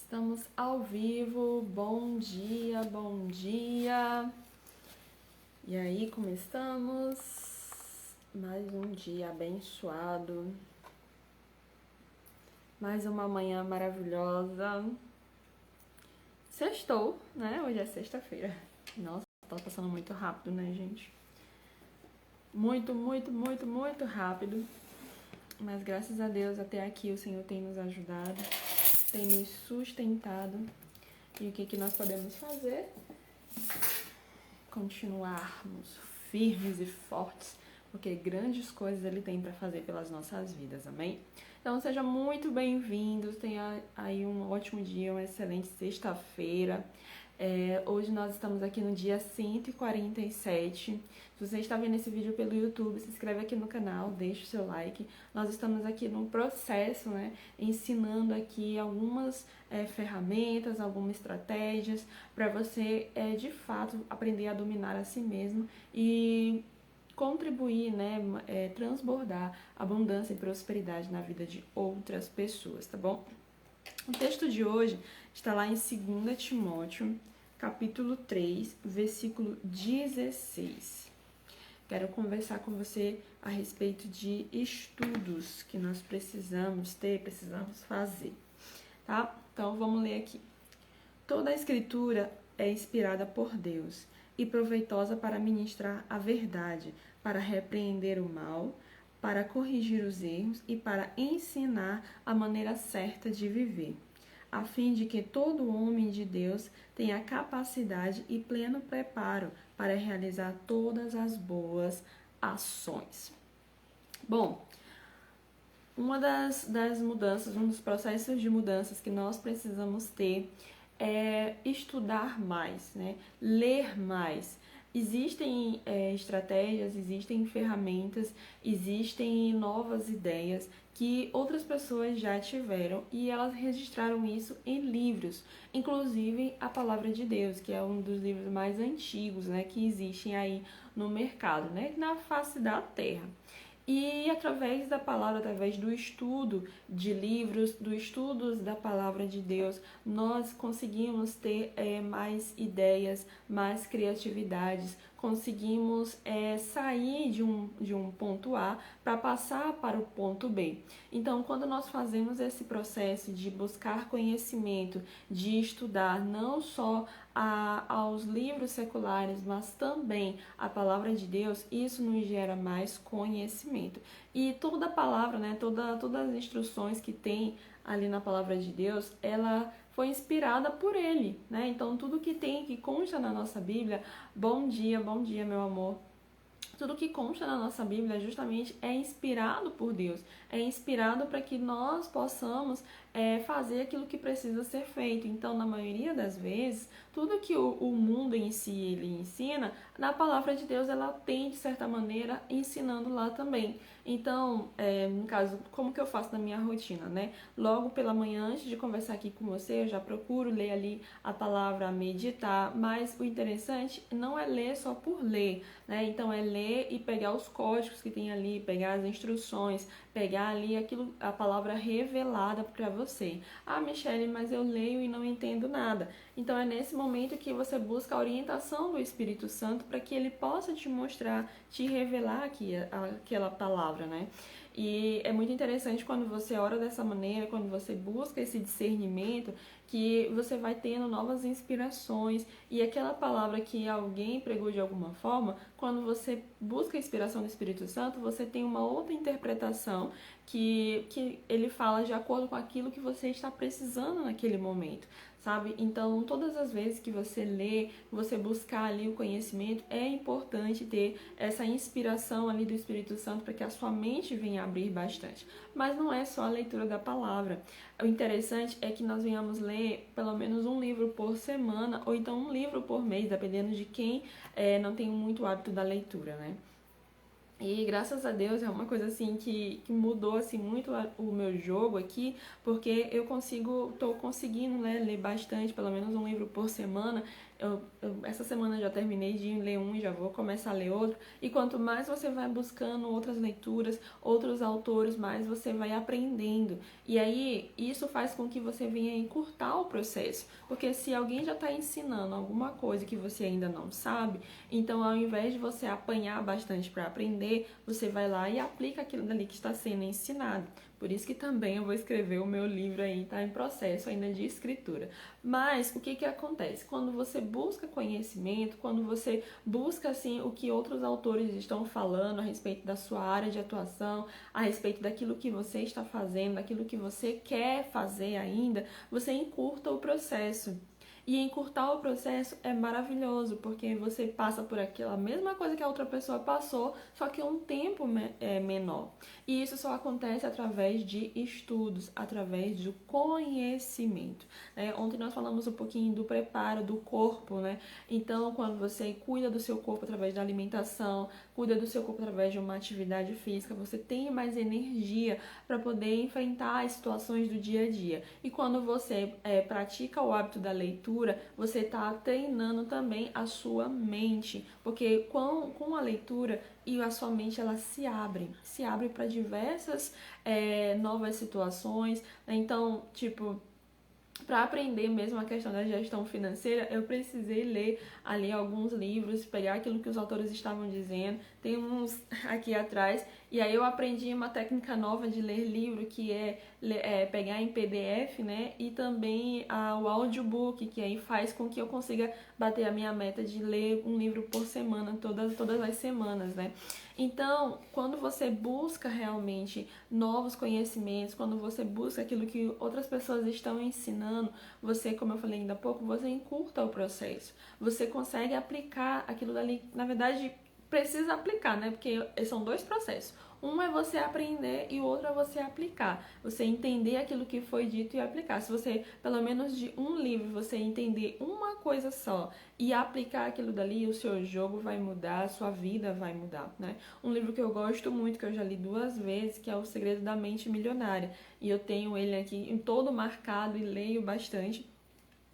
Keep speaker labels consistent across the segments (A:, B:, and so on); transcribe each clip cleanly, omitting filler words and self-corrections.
A: Estamos ao vivo, bom dia, bom dia. E aí, como estamos? Mais um dia abençoado, mais uma manhã maravilhosa. Sextou, né? Hoje é sexta-feira. Nossa, tá passando muito rápido, né, gente? Muito rápido. Mas graças a Deus, até aqui o Senhor tem nos ajudado, tem nos sustentado. E o que nós podemos fazer? Continuarmos firmes e fortes, porque grandes coisas Ele tem para fazer pelas nossas vidas, amém? Então sejam muito bem-vindos, tenha aí um ótimo dia, uma excelente sexta-feira. Hoje nós estamos aqui no dia 147. Se você está vendo esse vídeo pelo YouTube, se inscreve aqui no canal, deixa o seu like. Nós estamos aqui no processo, né, ensinando aqui algumas ferramentas, algumas estratégias para você, de fato, aprender a dominar a si mesmo e contribuir, né, transbordar abundância e prosperidade na vida de outras pessoas, tá bom? O texto de hoje está lá em 2 Timóteo, capítulo 3, versículo 16. Quero conversar com você a respeito de estudos que nós precisamos ter, precisamos fazer, tá? Então, vamos ler aqui. Toda a Escritura é inspirada por Deus e proveitosa para ministrar a verdade, para repreender o mal, para corrigir os erros e para ensinar a maneira certa de viver, a fim de que todo homem de Deus tenha capacidade e pleno preparo para realizar todas as boas ações. Bom, uma das mudanças, um dos processos de mudanças que nós precisamos ter é estudar mais, né? Ler mais. Existem estratégias, existem ferramentas, existem novas ideias que outras pessoas já tiveram e elas registraram isso em livros, inclusive a Palavra de Deus, que é um dos livros mais antigos, né, que existem aí no mercado, né, na face da terra. E através da palavra, através do estudo de livros, do estudo da palavra de Deus, nós conseguimos ter mais ideias, mais criatividades, conseguimos sair de um ponto A para passar para o ponto B. Então, quando nós fazemos esse processo de buscar conhecimento, de estudar não só aos livros seculares, mas também a palavra de Deus, isso nos gera mais conhecimento. E toda a palavra, né, todas as instruções que tem ali na palavra de Deus, ela foi inspirada por Ele, né? Então tudo que consta na nossa Bíblia, bom dia, meu amor. Tudo que consta na nossa Bíblia justamente é inspirado por Deus, é inspirado para que nós possamos fazer aquilo que precisa ser feito. Então, na maioria das vezes, tudo que o mundo em si ele ensina, na palavra de Deus ela tem, de certa maneira, ensinando lá também. Então, no caso, como que eu faço na minha rotina, né? Logo pela manhã, antes de conversar aqui com você, eu já procuro ler ali a palavra, meditar, mas o interessante não é ler só por ler, né? Então, é ler e pegar os códigos que tem ali, pegar as instruções, pegar ali a palavra revelada para você. Ah, Michele, mas eu leio e não entendo nada. Então, é nesse momento que você busca a orientação do Espírito Santo para que ele possa te mostrar, te revelar aquela palavra, né? E é muito interessante quando você ora dessa maneira, quando você busca esse discernimento, que você vai tendo novas inspirações e aquela palavra que alguém pregou de alguma forma, quando você busca a inspiração do Espírito Santo, você tem uma outra interpretação que ele fala de acordo com aquilo que você está precisando naquele momento, sabe? Então, todas as vezes que você lê, você buscar ali o conhecimento, é importante ter essa inspiração ali do Espírito Santo para que a sua mente venha abrir bastante. Mas não é só a leitura da palavra. O interessante é que nós venhamos ler pelo menos um livro por semana ou então um livro por mês, dependendo de quem não tem muito hábito da leitura, né? E graças a Deus é uma coisa assim que mudou assim muito o meu jogo aqui, porque tô conseguindo, né, ler bastante, pelo menos um livro por semana, Essa semana já terminei de ler um e já vou começar a ler outro. E quanto mais você vai buscando outras leituras, outros autores, mais você vai aprendendo. E aí, isso faz com que você venha encurtar o processo. Porque se alguém já está ensinando alguma coisa que você ainda não sabe, então ao invés de você apanhar bastante para aprender, você vai lá e aplica aquilo dali que está sendo ensinado. Por isso que também eu vou escrever o meu livro aí, tá em processo ainda de escritura. Mas o que que acontece? Quando você busca conhecimento, quando você busca assim o que outros autores estão falando a respeito da sua área de atuação, a respeito daquilo que você está fazendo, daquilo que você quer fazer ainda, você encurta o processo. E encurtar o processo é maravilhoso, porque você passa por aquela mesma coisa que a outra pessoa passou, só que um tempo menor. E isso só acontece através de estudos, através do conhecimento. Ontem nós falamos um pouquinho do preparo do corpo, né? Então, quando você cuida do seu corpo através da alimentação, cuida do seu corpo através de uma atividade física, você tem mais energia para poder enfrentar as situações do dia a dia. E quando você pratica o hábito da leitura, você está treinando também a sua mente, porque com a leitura e a sua mente ela se abre para diversas novas situações. Então, tipo, para aprender mesmo a questão da gestão financeira, eu precisei ler ali alguns livros, pegar aquilo que os autores estavam dizendo, tem uns aqui atrás, e aí eu aprendi uma técnica nova de ler livro, que é pegar em PDF, né, e também o audiobook, que aí faz com que eu consiga bater a minha meta de ler um livro por semana, todas as semanas, né. Então, quando você busca realmente novos conhecimentos, quando você busca aquilo que outras pessoas estão ensinando, você, como eu falei ainda há pouco, você encurta o processo. Você consegue aplicar aquilo dali, na verdade, precisa aplicar, né? Porque são dois processos. Um é você aprender e o outro é você aplicar. Você entender aquilo que foi dito e aplicar. Se você, pelo menos de um livro, você entender uma coisa só e aplicar aquilo dali, o seu jogo vai mudar, a sua vida vai mudar, né? Um livro que eu gosto muito, que eu já li 2 vezes, que é O Segredo da Mente Milionária. E eu tenho ele aqui em todo marcado e leio bastante.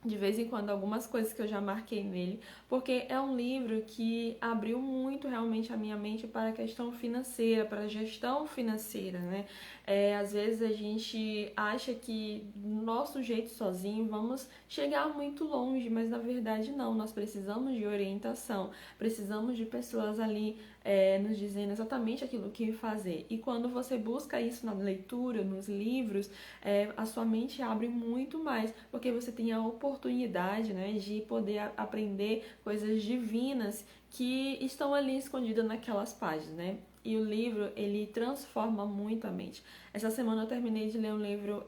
A: De vez em quando, algumas coisas que eu já marquei nele, porque é um livro que abriu muito realmente a minha mente para a questão financeira, para a gestão financeira, né? Às vezes a gente acha que do nosso jeito sozinho vamos chegar muito longe, mas na verdade não, nós precisamos de orientação, precisamos de pessoas ali nos dizendo exatamente aquilo que fazer. E quando você busca isso na leitura, nos livros, a sua mente abre muito mais, porque você tem a oportunidade, né, de poder aprender coisas divinas que estão ali escondidas naquelas páginas, né? E o livro, ele transforma muito a mente. Essa semana eu terminei de ler um livro,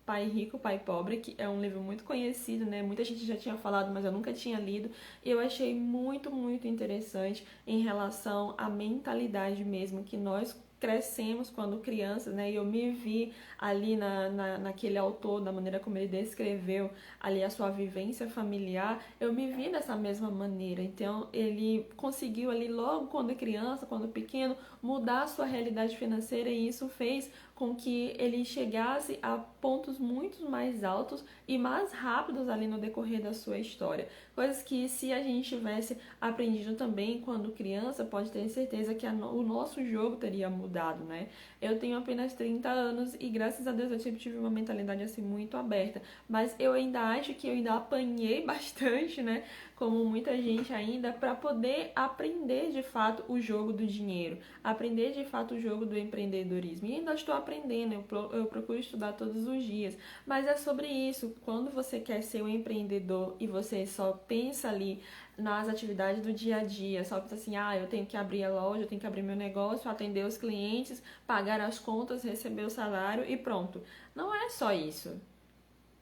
A: Pai Rico, Pai Pobre, que é um livro muito conhecido, né? Muita gente já tinha falado, mas eu nunca tinha lido. E eu achei muito, muito interessante em relação à mentalidade mesmo que nós crescemos quando crianças, né? E eu me vi ali naquele autor, da maneira como ele descreveu ali a sua vivência familiar, eu me vi dessa mesma maneira. Então, ele conseguiu ali logo quando criança, quando pequeno, mudar a sua realidade financeira e isso fez com que ele chegasse a pontos muito mais altos e mais rápidos ali no decorrer da sua história. Coisas que se a gente tivesse aprendido também quando criança, pode ter certeza que o nosso jogo teria mudado, né? Eu tenho apenas 30 anos e graças a Deus eu sempre tive uma mentalidade assim muito aberta, mas eu ainda acho que eu ainda apanhei bastante, né? Como muita gente ainda, para poder aprender de fato o jogo do dinheiro, aprender de fato o jogo do empreendedorismo. E ainda estou aprendendo, eu procuro estudar todos os dias. Mas é sobre isso, quando você quer ser um empreendedor e você só pensa ali nas atividades do dia a dia, só pensa assim, eu tenho que abrir a loja, eu tenho que abrir meu negócio, atender os clientes, pagar as contas, receber o salário e pronto. Não é só isso.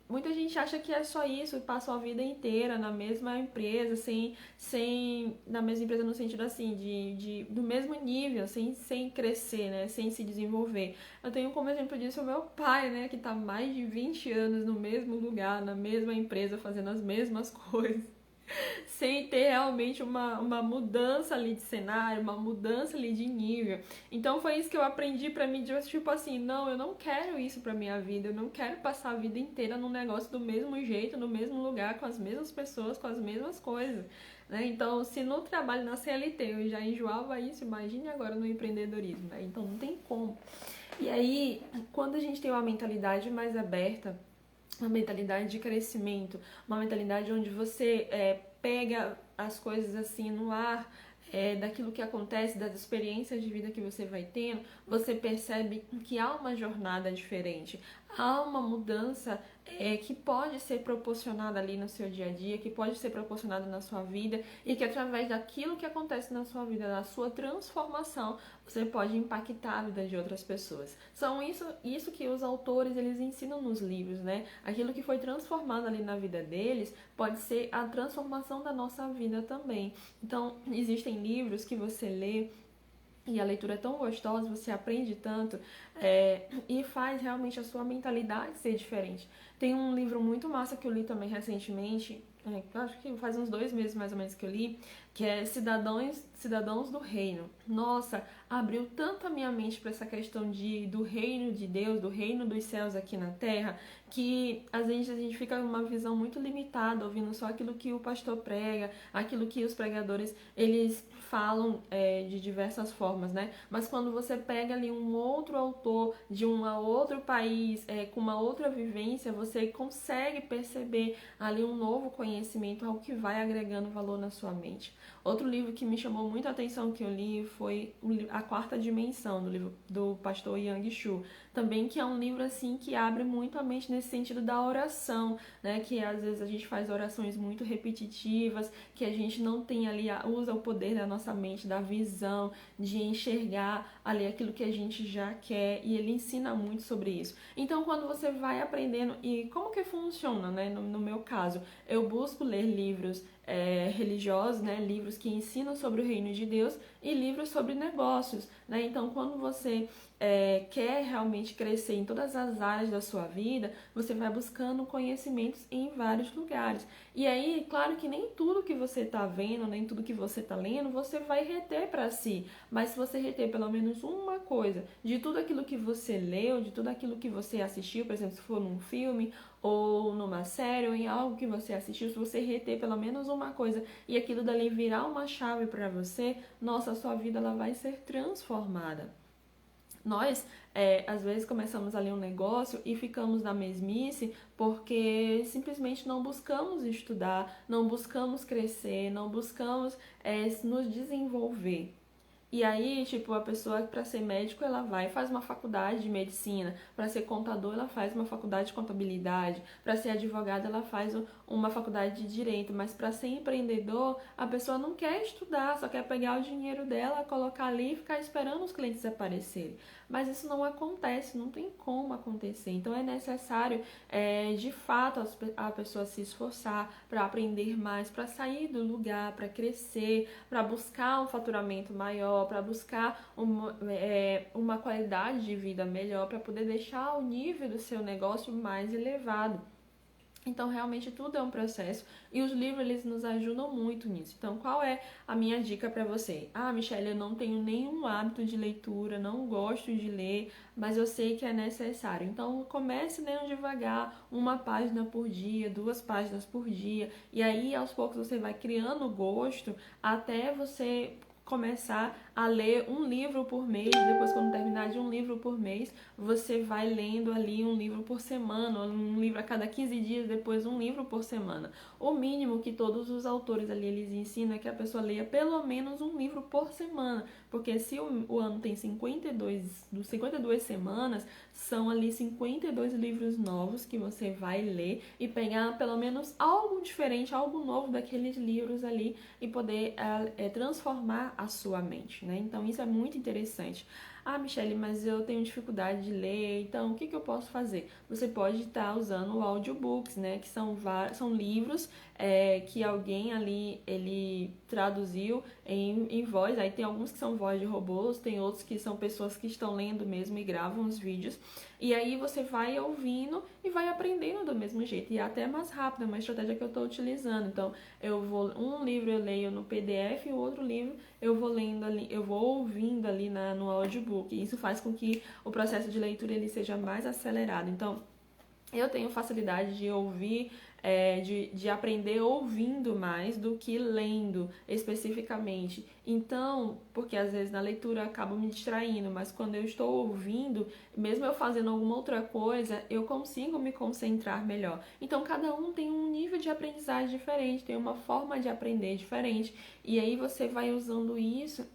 A: Muita gente acha que é só isso, passou a vida inteira na mesma empresa, na mesma empresa no sentido assim, do mesmo nível, sem crescer, né? Sem se desenvolver. Eu tenho como exemplo disso o meu pai, né? Que tá mais de 20 anos no mesmo lugar, na mesma empresa, fazendo as mesmas coisas. sem ter realmente uma mudança ali de cenário, uma mudança ali de nível. Então foi isso que eu aprendi pra mim, de tipo assim, não, eu não quero isso pra minha vida, eu não quero passar a vida inteira num negócio do mesmo jeito, no mesmo lugar, com as mesmas pessoas, com as mesmas coisas. Né? Então, se no trabalho na CLT eu já enjoava isso, imagine agora no empreendedorismo. Né? Então não tem como. E aí, quando a gente tem uma mentalidade mais aberta, uma mentalidade de crescimento, uma mentalidade onde você pega as coisas assim no ar, daquilo que acontece, das experiências de vida que você vai tendo, você percebe que há uma jornada diferente, há uma mudança que pode ser proporcionada ali no seu dia a dia, que pode ser proporcionada na sua vida e que através daquilo que acontece na sua vida, da sua transformação, você pode impactar a vida de outras pessoas. São isso que os autores eles ensinam nos livros, né? Aquilo que foi transformado ali na vida deles pode ser a transformação da nossa vida também. Então, existem livros que você lê e a leitura é tão gostosa, você aprende tanto e faz realmente a sua mentalidade ser diferente. Tem um livro muito massa que eu li também recentemente, acho que faz uns 2 meses mais ou menos que eu li, que é Cidadãos do Reino. Nossa, abriu tanto a minha mente para essa questão do reino de Deus, do reino dos céus aqui na Terra, que às vezes a gente fica numa visão muito limitada, ouvindo só aquilo que o pastor prega, aquilo que os pregadores eles falam de diversas formas, né? Mas quando você pega ali um outro autor de um outro país, com uma outra vivência, você consegue perceber ali um novo conhecimento, algo que vai agregando valor na sua mente. Outro livro que me chamou muita atenção que eu li foi A Quarta Dimensão, do livro do pastor Yang Shu. Também que é um livro assim que abre muito a mente nesse sentido da oração, né? Que às vezes a gente faz orações muito repetitivas, que a gente não tem ali, usa o poder da nossa mente, da visão, de enxergar ali aquilo que a gente já quer, e ele ensina muito sobre isso. Então, quando você vai aprendendo, e como que funciona, né? No meu caso, eu busco ler livros religiosos, né? Livros que ensinam sobre o reino de Deus e livros sobre negócios, né? Então, quando você quer realmente crescer em todas as áreas da sua vida, você vai buscando conhecimentos em vários lugares. E aí, claro que nem tudo que você está vendo, nem tudo que você está lendo, você vai reter para si. Mas se você reter pelo menos uma coisa de tudo aquilo que você leu, de tudo aquilo que você assistiu, por exemplo, se for num filme ou numa série ou em algo que você assistiu, se você reter pelo menos uma coisa e aquilo dali virar uma chave para você, nossa, a sua vida ela vai ser transformada. Nós, às vezes, começamos ali um negócio e ficamos na mesmice porque simplesmente não buscamos estudar, não buscamos crescer, não buscamos nos desenvolver. E aí, tipo, a pessoa para ser médico, ela vai e faz uma faculdade de medicina, para ser contador, ela faz uma faculdade de contabilidade, para ser advogada, ela faz uma faculdade de direito, mas para ser empreendedor, a pessoa não quer estudar, só quer pegar o dinheiro dela, colocar ali e ficar esperando os clientes aparecerem. Mas isso não acontece, não tem como acontecer. Então é necessário, de fato, a pessoa se esforçar para aprender mais, para sair do lugar, para crescer, para buscar um faturamento maior, para buscar uma qualidade de vida melhor, para poder deixar o nível do seu negócio mais elevado. Então, realmente, tudo é um processo e os livros, eles nos ajudam muito nisso. Então, qual é a minha dica para você? Ah, Michelle, eu não tenho nenhum hábito de leitura, não gosto de ler, mas eu sei que é necessário. Então, comece lendo devagar, 1 página por dia, 2 páginas por dia, e aí, aos poucos, você vai criando gosto até você começar a ler um livro por mês. Depois, quando terminar de um livro por mês, você vai lendo ali um livro por semana, um livro a cada 15 dias, depois um livro por semana. O mínimo que todos os autores ali eles ensinam é que a pessoa leia pelo menos um livro por semana, porque se o ano tem 52 semanas, são ali 52 livros novos que você vai ler e pegar pelo menos algo diferente, algo novo daqueles livros ali e poder transformar a sua mente, né? Então isso é muito interessante. Ah, Michelle, mas eu tenho dificuldade de ler, então o que eu posso fazer? Você pode estar usando o audiobooks, né? Que são livros que alguém ali, ele traduziu em voz. Aí tem alguns que são voz de robôs, tem outros que são pessoas que estão lendo mesmo e gravam os vídeos. E aí você vai ouvindo e vai aprendendo do mesmo jeito. E é até mais rápido, é uma estratégia que eu estou utilizando. Então, um livro eu leio no PDF e o outro livro eu vou lendo ali, eu vou ouvindo ali no audiobook. Isso faz com que o processo de leitura ele seja mais acelerado. Então, eu tenho facilidade de ouvir, de aprender ouvindo mais do que lendo especificamente. Então, porque às vezes na leitura eu acabo me distraindo, mas quando eu estou ouvindo, mesmo eu fazendo alguma outra coisa, eu consigo me concentrar melhor. Então, cada um tem um nível de aprendizagem diferente, tem uma forma de aprender diferente, e aí você vai usando isso,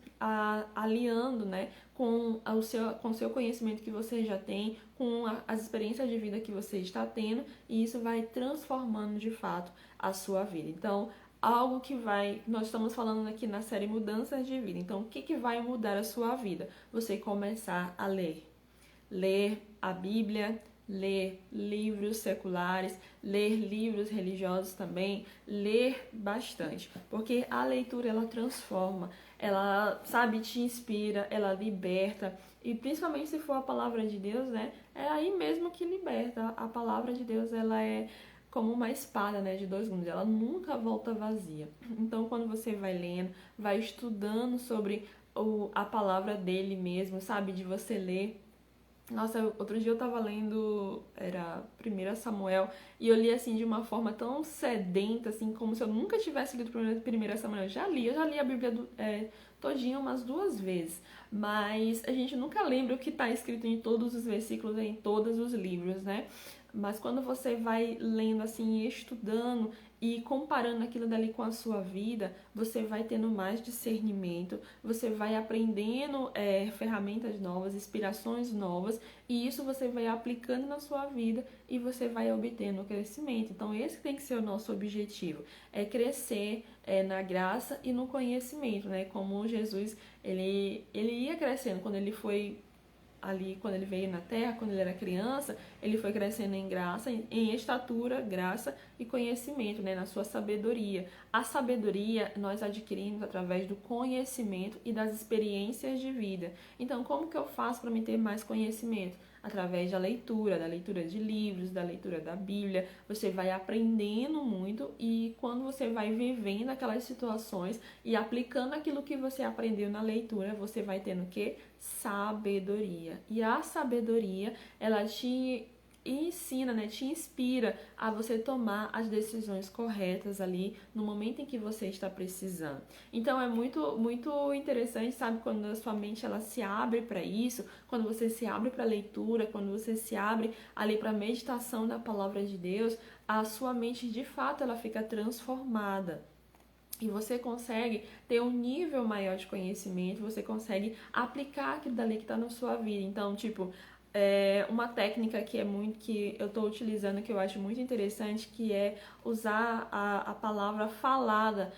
A: aliando, né, com o seu conhecimento que você já tem, com as experiências de vida que você está tendo, e isso vai transformando de fato a sua vida. Então, algo que nós estamos falando aqui na série Mudanças de Vida. Então, o que vai mudar a sua vida? Você começar a ler a Bíblia, ler livros seculares, ler livros religiosos também, ler bastante, porque a leitura ela transforma, ela, sabe, te inspira, ela liberta, e principalmente se for a palavra de Deus, né, é aí mesmo que liberta. A palavra de Deus, ela é como uma espada, né, de dois gumes, ela nunca volta vazia. Então, quando você vai lendo, vai estudando sobre a palavra dele mesmo, sabe, de você ler. Nossa, outro dia eu tava lendo, era 1 Samuel, e eu li assim de uma forma tão sedenta, assim, como se eu nunca tivesse lido 1 Samuel. Eu já li a Bíblia todinha umas 2 vezes, mas a gente nunca lembra o que está escrito em todos os versículos, em todos os livros, né? Mas quando você vai lendo assim, estudando e comparando aquilo dali com a sua vida, você vai tendo mais discernimento, você vai aprendendo ferramentas novas, inspirações novas, e isso você vai aplicando na sua vida e você vai obtendo crescimento. Então esse tem que ser o nosso objetivo, é crescer na graça e no conhecimento, né? Como Jesus, ele ia crescendo quando ele foi ali, quando ele veio na Terra, quando ele era criança, ele foi crescendo em graça, em estatura, graça e conhecimento, né, na sua sabedoria. A sabedoria nós adquirimos através do conhecimento e das experiências de vida. Então, como que eu faço para me ter mais conhecimento? Através da leitura de livros, da leitura da Bíblia. Você vai aprendendo muito, e quando você vai vivendo aquelas situações e aplicando aquilo que você aprendeu na leitura, você vai tendo o quê? Sabedoria. E a sabedoria, ela te ensina, né, te inspira a você tomar as decisões corretas ali no momento em que você está precisando. Então é muito, muito interessante, sabe, quando a sua mente ela se abre para isso, quando você se abre para a leitura, quando você se abre ali para a meditação da palavra de Deus, a sua mente de fato ela fica transformada. E você consegue ter um nível maior de conhecimento, você consegue aplicar aquilo dali que está na sua vida. Então, tipo, uma técnica que eu estou utilizando, que eu acho muito interessante, que é usar a palavra falada,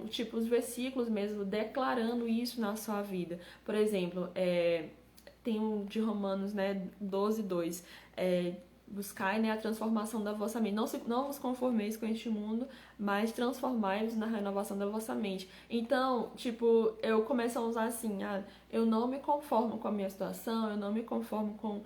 A: tipo, os versículos mesmo, declarando isso na sua vida. Por exemplo, tem um de Romanos, né, 12:2, buscai, né, a transformação da vossa mente. Não vos conformeis com este mundo, mas transformai-vos na renovação da vossa mente. Então, tipo, eu começo a usar assim, eu não me conformo com a minha situação, eu não me conformo com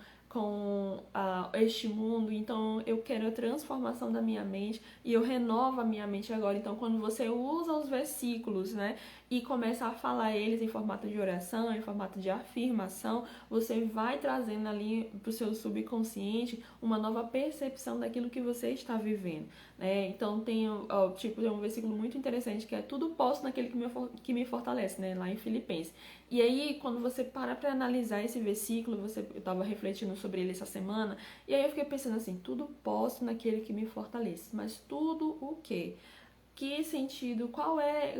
A: este mundo, então eu quero a transformação da minha mente e eu renovo a minha mente agora. Então, quando você usa os versículos, né, e começa a falar eles em formato de oração, em formato de afirmação, você vai trazendo ali para o seu subconsciente uma nova percepção daquilo que você está vivendo, né? Então tem um versículo muito interessante que é: tudo posso naquele que me fortalece, né? Lá em Filipenses. E aí, quando você para analisar esse versículo, eu estava refletindo sobre ele essa semana, e aí eu fiquei pensando assim: tudo posso naquele que me fortalece. Mas tudo o quê? Que sentido? Qual é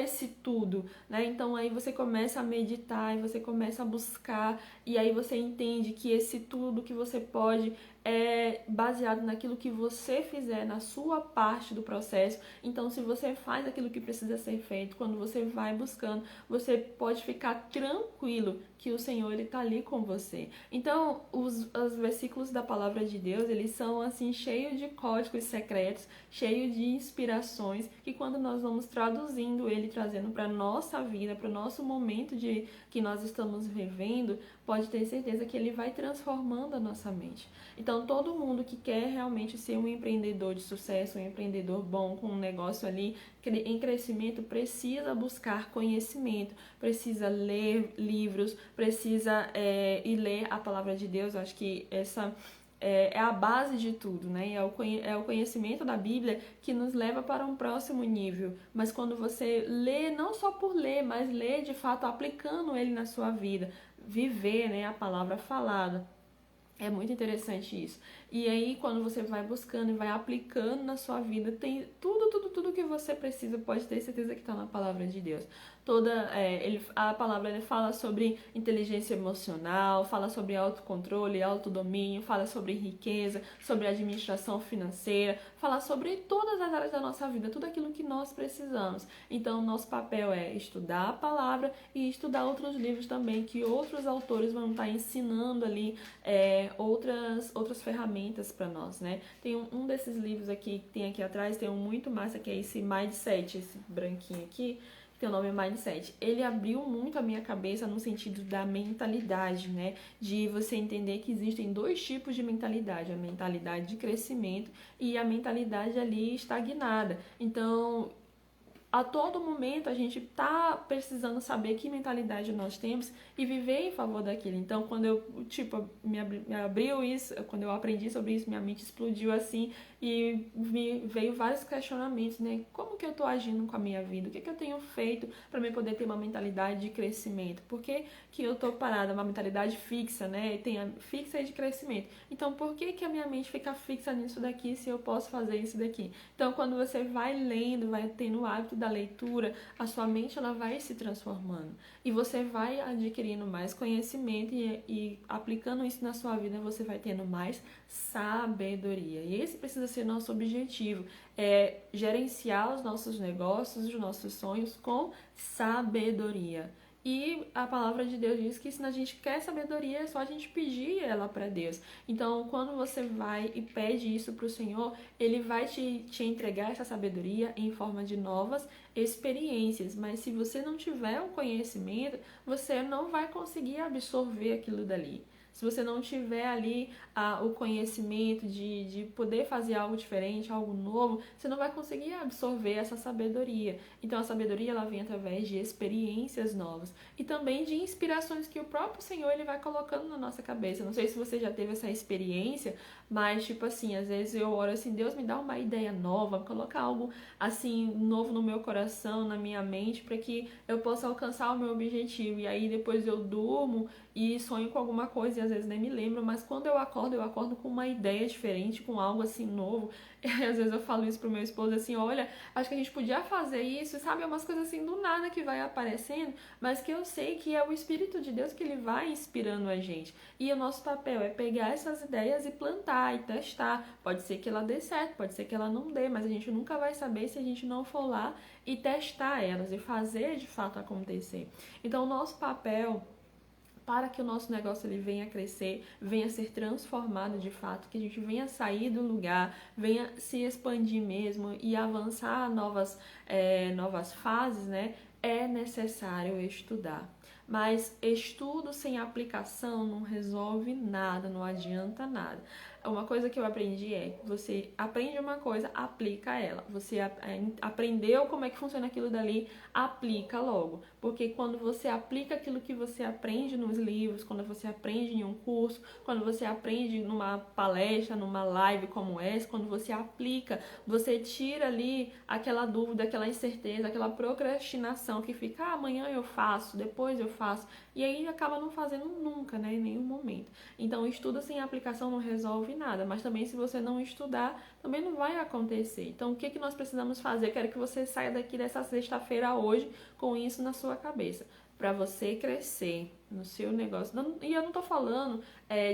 A: esse tudo, né? Então aí você começa a meditar e você começa a buscar, e aí você entende que esse tudo que você pode é baseado naquilo que você fizer, na sua parte do processo. Então, se você faz aquilo que precisa ser feito, quando você vai buscando, você pode ficar tranquilo que o Senhor ele tá ali com você. Então, os versículos da palavra de Deus, eles são assim cheios de códigos secretos, cheios de inspirações, que quando nós vamos traduzindo ele, trazendo para nossa vida, para o nosso momento que nós estamos vivendo, pode ter certeza que ele vai transformando a nossa mente. Então, Então, todo mundo que quer realmente ser um empreendedor de sucesso, um empreendedor bom, com um negócio ali em crescimento, precisa buscar conhecimento, precisa ler livros, precisa ir ler a palavra de Deus. Eu acho que essa é a base de tudo, né? É o conhecimento da Bíblia que nos leva para um próximo nível. Mas quando você lê, não só por ler, mas lê de fato aplicando ele na sua vida, viver, né, a palavra falada. É muito interessante isso. E aí, quando você vai buscando e vai aplicando na sua vida, tem tudo que você precisa, pode ter certeza que está na palavra de Deus. A palavra ele fala sobre inteligência emocional, fala sobre autocontrole, autodomínio, fala sobre riqueza, sobre administração financeira, fala sobre todas as áreas da nossa vida, tudo aquilo que nós precisamos. Então, nosso papel é estudar a palavra e estudar outros livros também, que outros autores vão estar ensinando ali outras ferramentas para nós, né? Tem um desses livros aqui, que tem aqui atrás, tem um muito massa, que é esse Mindset, esse branquinho aqui, que tem o nome Mindset. Ele abriu muito a minha cabeça no sentido da mentalidade, né? De você entender que existem dois tipos de mentalidade, a mentalidade de crescimento e a mentalidade ali estagnada. Então, a todo momento a gente tá precisando saber que mentalidade nós temos e viver em favor daquilo. Então, quando eu, me abriu isso, quando eu aprendi sobre isso, minha mente explodiu assim e veio vários questionamentos, né? Como que eu tô agindo com a minha vida? O que eu tenho feito para me poder ter uma mentalidade de crescimento? Por que eu tô parada? Uma mentalidade fixa, né? Fixa e de crescimento. Então, por que a minha mente fica fixa nisso daqui se eu posso fazer isso daqui? Então, quando você vai lendo, vai tendo o hábito da leitura, a sua mente ela vai se transformando e você vai adquirindo mais conhecimento e aplicando isso na sua vida, você vai tendo mais sabedoria. E esse precisa ser nosso objetivo, é gerenciar os nossos negócios, os nossos sonhos com sabedoria. E a palavra de Deus diz que se a gente quer sabedoria, é só a gente pedir ela para Deus. Então, quando você vai e pede isso para o Senhor, Ele vai te entregar essa sabedoria em forma de novas experiências. Mas se você não tiver um conhecimento, você não vai conseguir absorver aquilo dali. Se você não tiver ali o conhecimento de poder fazer algo diferente, algo novo, você não vai conseguir absorver essa sabedoria. Então a sabedoria ela vem através de experiências novas e também de inspirações que o próprio Senhor ele vai colocando na nossa cabeça. Não sei se você já teve essa experiência, mas tipo assim, às vezes eu oro assim, Deus me dá uma ideia nova, coloca algo assim novo no meu coração, na minha mente, para que eu possa alcançar o meu objetivo. E aí depois eu durmo e sonho com alguma coisa e às vezes nem me lembro, mas quando eu acordo com uma ideia diferente, com algo assim novo. E às vezes eu falo isso pro meu esposo assim, olha, acho que a gente podia fazer isso, sabe? É umas coisas assim do nada que vai aparecendo, mas que eu sei que é o Espírito de Deus que ele vai inspirando a gente. E o nosso papel é pegar essas ideias e plantar e testar. Pode ser que ela dê certo, pode ser que ela não dê, mas a gente nunca vai saber se a gente não for lá e testar elas e fazer de fato acontecer. Então o nosso papel para que o nosso negócio ele venha crescer, venha ser transformado de fato, que a gente venha sair do lugar, venha se expandir mesmo e avançar a novas fases, né? É necessário estudar. Mas estudo sem aplicação não resolve nada, não adianta nada. Uma coisa que eu aprendi é, você aprende uma coisa, aplica ela. Você aprendeu como é que funciona aquilo dali, aplica logo. Porque quando você aplica aquilo que você aprende nos livros, quando você aprende em um curso, quando você aprende numa palestra, numa live como essa, quando você aplica, você tira ali aquela dúvida, aquela incerteza, aquela procrastinação que fica, amanhã eu faço, depois eu faço. E aí acaba não fazendo nunca, né, em nenhum momento. Então, estudo sem aplicação não resolve nada, mas também se você não estudar, também não vai acontecer. Então, o que nós precisamos fazer? Eu quero que você saia daqui dessa sexta-feira hoje com isso na sua cabeça, para você crescer no seu negócio. E eu não tô falando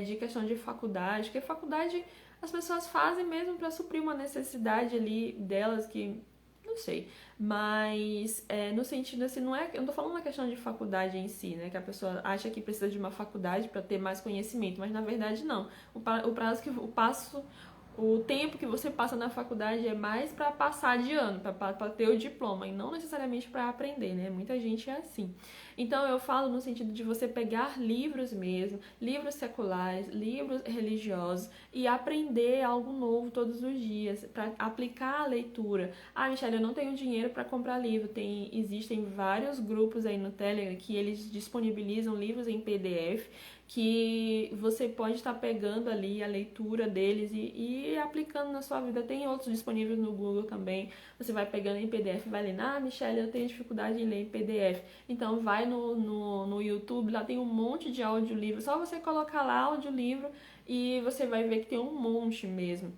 A: de questão de faculdade, porque faculdade as pessoas fazem mesmo para suprir uma necessidade ali delas que não sei, mas no sentido assim, eu não tô falando na questão de faculdade em si, né, que a pessoa acha que precisa de uma faculdade para ter mais conhecimento, mas na verdade não. O tempo que você passa na faculdade é mais para passar de ano, para ter o diploma, e não necessariamente para aprender, né? Muita gente é assim. Então eu falo no sentido de você pegar livros mesmo, livros seculares, livros religiosos e aprender algo novo todos os dias, para aplicar a leitura. Ah, Michelle, eu não tenho dinheiro para comprar livro. Existem vários grupos aí no Telegram que eles disponibilizam livros em PDF, que você pode estar pegando ali a leitura deles e aplicando na sua vida. Tem outros disponíveis no Google também. Você vai pegando em PDF e vai lendo. Ah, Michelle, eu tenho dificuldade em ler em PDF. Então vai no YouTube, lá tem um monte de audiolivro. Só você colocar lá audiolivro e você vai ver que tem um monte mesmo.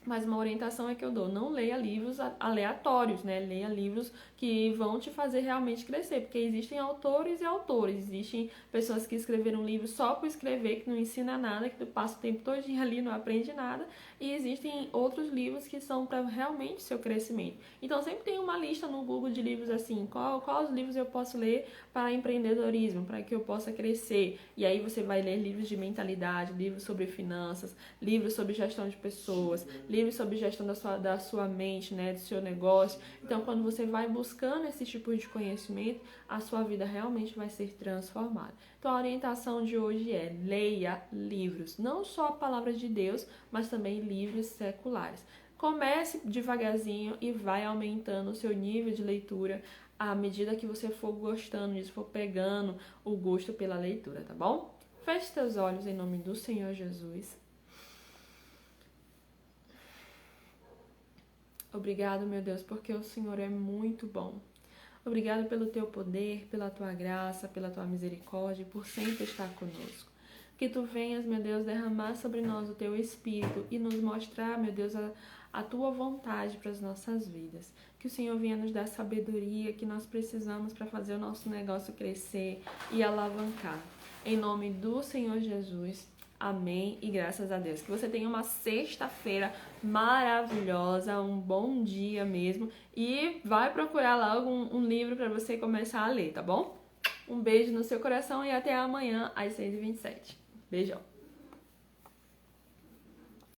A: Mas uma orientação é que eu dou, não leia livros aleatórios, né? Leia livros que vão te fazer realmente crescer, porque existem autores e autores, existem pessoas que escreveram livros só por escrever, que não ensina nada, que tu passa o tempo todinho ali, não aprende nada, e existem outros livros que são para realmente seu crescimento. Então sempre tem uma lista no Google de livros assim, quais livros eu posso ler para empreendedorismo, para que eu possa crescer, e aí você vai ler livros de mentalidade, livros sobre finanças, livros sobre gestão de pessoas, livros sobre gestão da sua mente, né, do seu negócio. Então, quando você vai buscando esse tipo de conhecimento, a sua vida realmente vai ser transformada. Então, a orientação de hoje é: leia livros, não só a palavra de Deus, mas também livros seculares. Comece devagarzinho e vai aumentando o seu nível de leitura à medida que você for gostando disso, for pegando o gosto pela leitura, tá bom? Feche seus olhos em nome do Senhor Jesus. Obrigado, meu Deus, porque o Senhor é muito bom. Obrigado pelo teu poder, pela tua graça, pela tua misericórdia, por sempre estar conosco. Que tu venhas, meu Deus, derramar sobre nós o teu Espírito e nos mostrar, meu Deus, a tua vontade para as nossas vidas. Que o Senhor venha nos dar sabedoria que nós precisamos para fazer o nosso negócio crescer e alavancar. Em nome do Senhor Jesus. Amém e graças a Deus. Que você tenha uma sexta-feira maravilhosa, um bom dia mesmo. E vai procurar logo um livro para você começar a ler, tá bom? Um beijo no seu coração e até amanhã às 6h27. Beijão!